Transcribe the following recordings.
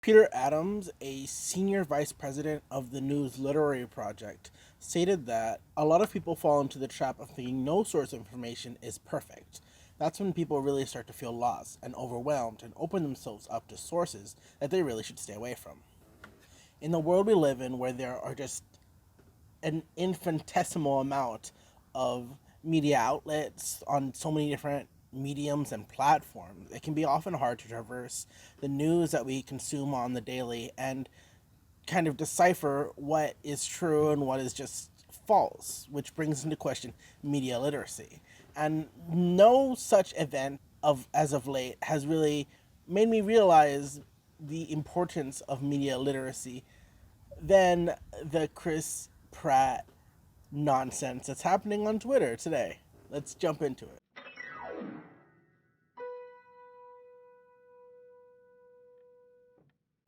Peter Adams, a senior vice president of the News Literary Project, stated that a lot of people fall into the trap of thinking no source of information is perfect. That's when people really start to feel lost and overwhelmed and open themselves up to sources that they really should stay away from. In the world we live in, where there are just an infinitesimal amount of media outlets on so many different mediums and platforms, it can be often hard to traverse the news that we consume on the daily and kind of decipher what is true and what is just false, which brings into question media literacy. And no such event of as of late has really made me realize the importance of media literacy than the Chris Pratt nonsense that's happening on Twitter today. Let's jump into it.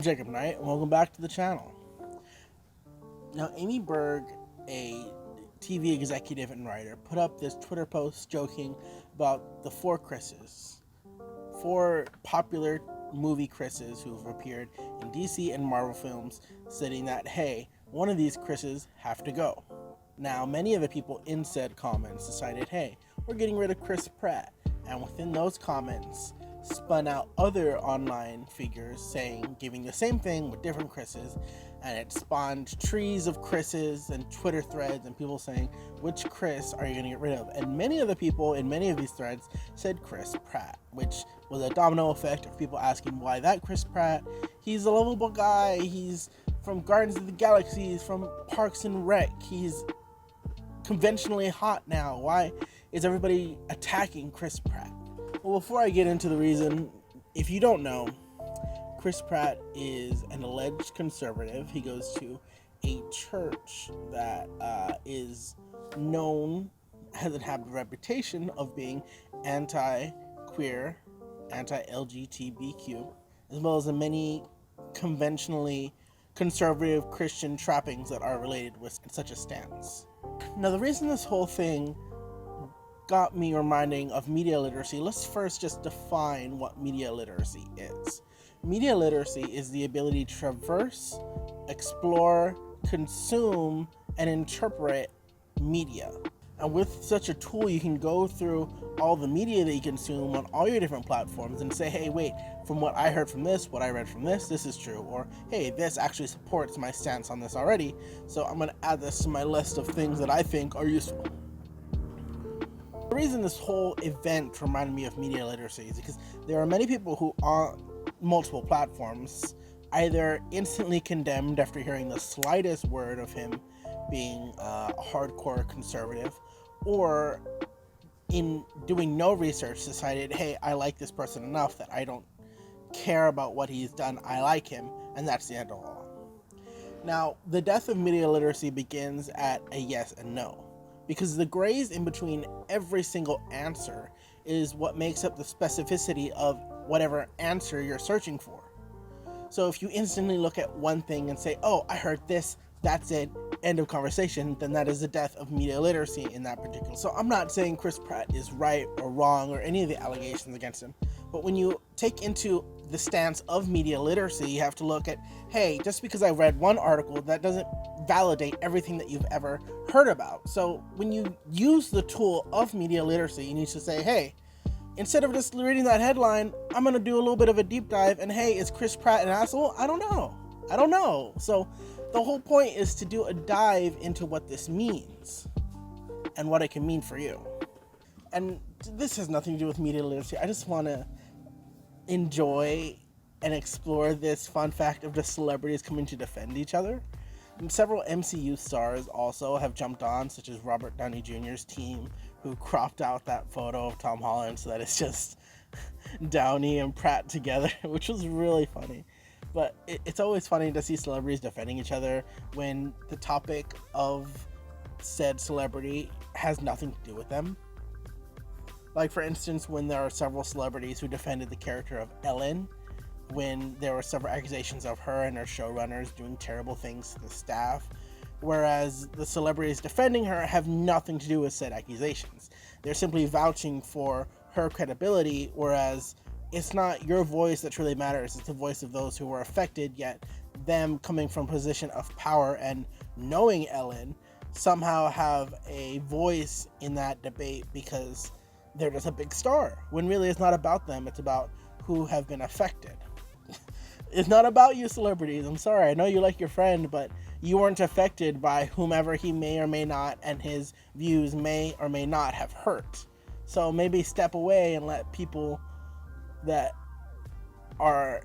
I'm Jacob Knight, and welcome back to the channel. Now, Amy Berg, a TV executive and writer, put up this Twitter post joking about the four Chris's. Four popular movie Chris's who've appeared in DC and Marvel films, stating that, hey, one of these Chris's have to go. Now, many of the people in said comments decided, hey, we're getting rid of Chris Pratt. And within those comments, spun out other online figures saying, giving the same thing with different Chris's, and it spawned trees of Chris's and Twitter threads and people saying, which Chris are you going to get rid of? And many of the people in many of these threads said Chris Pratt, which was a domino effect of people asking why that Chris Pratt. He's a lovable guy. He's from Guardians of the Galaxy. He's from Parks and Rec. He's conventionally hot now. Why is everybody attacking Chris Pratt? Well, before I get into the reason, if you don't know, Chris Pratt is an alleged conservative. He goes to a church that is known, has had a reputation of being anti-queer, anti-LGBTQ, as well as the many conventionally conservative Christian trappings that are related with such a stance. Now, the reason this whole thing got me reminding of media literacy, let's first just define what media literacy is. Media literacy is the ability to traverse, explore, consume, and interpret media. And with such a tool, you can go through all the media that you consume on all your different platforms and say, hey, wait, from what I heard from this, what I read from this is true. Or, hey, this actually supports my stance on this already, so I'm going to add this to my list of things that I think are useful. The reason this whole event reminded me of media literacy is because there are many people who on multiple platforms either instantly condemned after hearing the slightest word of him being a hardcore conservative, or in doing no research decided, hey, I like this person enough that I don't care about what he's done, I like him, and that's the end of all. Now, the death of media literacy begins at a yes and no, because the grays in between every single answer is what makes up the specificity of whatever answer you're searching for. So if you instantly look at one thing and say, oh, I heard this, that's it, end of conversation, then that is the death of media literacy in that particular. So I'm not saying Chris Pratt is right or wrong or any of the allegations against him, but when you take into the stance of media literacy, you have to look at, hey, just because I read one article, that doesn't validate everything that you've ever heard about. So when you use the tool of media literacy, you need to say, hey, instead of just reading that headline, I'm going to do a little bit of a deep dive, and hey, is Chris Pratt an asshole? I don't know. So the whole point is to do a dive into what this means and what it can mean for you. And this has nothing to do with media literacy. I just want to enjoy and explore this fun fact of just celebrities coming to defend each other. And several MCU stars also have jumped on, such as Robert Downey Jr.'s team, who cropped out that photo of Tom Holland so that it's just Downey and Pratt together, which was really funny. But it's always funny to see celebrities defending each other when the topic of said celebrity has nothing to do with them. Like, for instance, when there are several celebrities who defended the character of Ellen, when there were several accusations of her and her showrunners doing terrible things to the staff, whereas the celebrities defending her have nothing to do with said accusations. They're simply vouching for her credibility, whereas it's not your voice that truly matters, it's the voice of those who were affected, yet them coming from a position of power and knowing Ellen somehow have a voice in that debate because they're just a big star, when really it's not about them, it's about who have been affected. It's not about you celebrities, I'm sorry, I know you like your friend, but you weren't affected by whomever he may or may not, and his views may or may not have hurt. So maybe step away and let people that are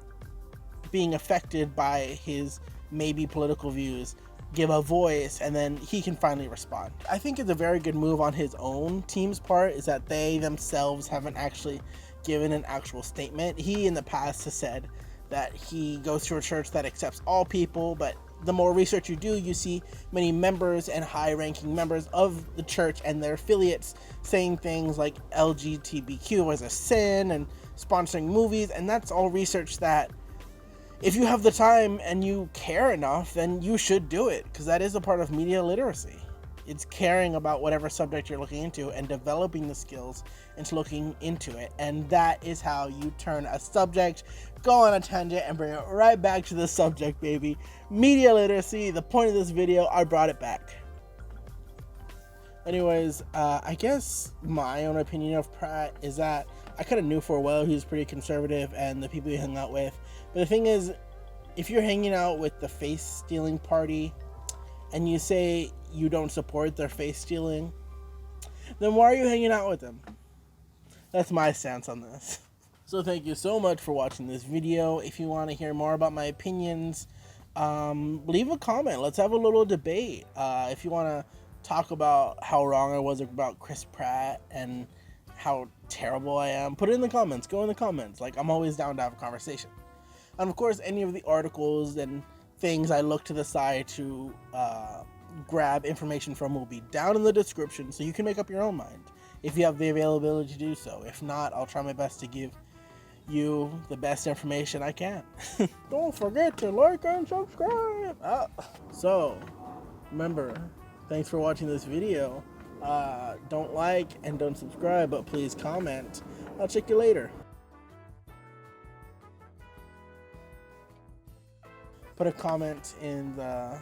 being affected by his maybe political views give a voice, and then he can finally respond. I think it's a very good move on his own team's part, is that they themselves haven't actually given an actual statement. He in the past has said that he goes to a church that accepts all people, but the more research you do, you see many members and high-ranking members of the church and their affiliates saying things like LGBTQ was a sin and sponsoring movies, and that's all research that if you have the time and you care enough, then you should do it, because that is a part of media literacy. It's caring about whatever subject you're looking into and developing the skills into looking into it. And that is how you turn a subject, go on a tangent, and bring it right back to the subject, baby. Media literacy, the point of this video, I brought it back. Anyways, I guess my own opinion of Pratt is that I kind of knew for a while he was pretty conservative and the people he hung out with. But the thing is, if you're hanging out with the face stealing party and you say you don't support their face stealing, then why are you hanging out with them? That's my stance on this. So thank you so much for watching this video. If you want to hear more about my opinions, leave a comment. Let's have a little debate. If you want to talk about how wrong I was about Chris Pratt and how terrible I am, put it in the comments. Go in the comments. Like, I'm always down to have a conversation. And of course, any of the articles and things I look to the side to grab information from will be down in the description, so you can make up your own mind if you have the availability to do so. If not, I'll try my best to give you the best information I can. Don't forget to like and subscribe. So remember, thanks for watching this video. Don't like and don't subscribe, but please comment. I'll check you later. Put a comment in the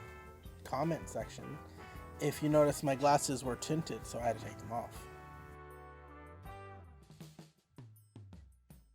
comment section if you notice my glasses were tinted, so I had to take them off.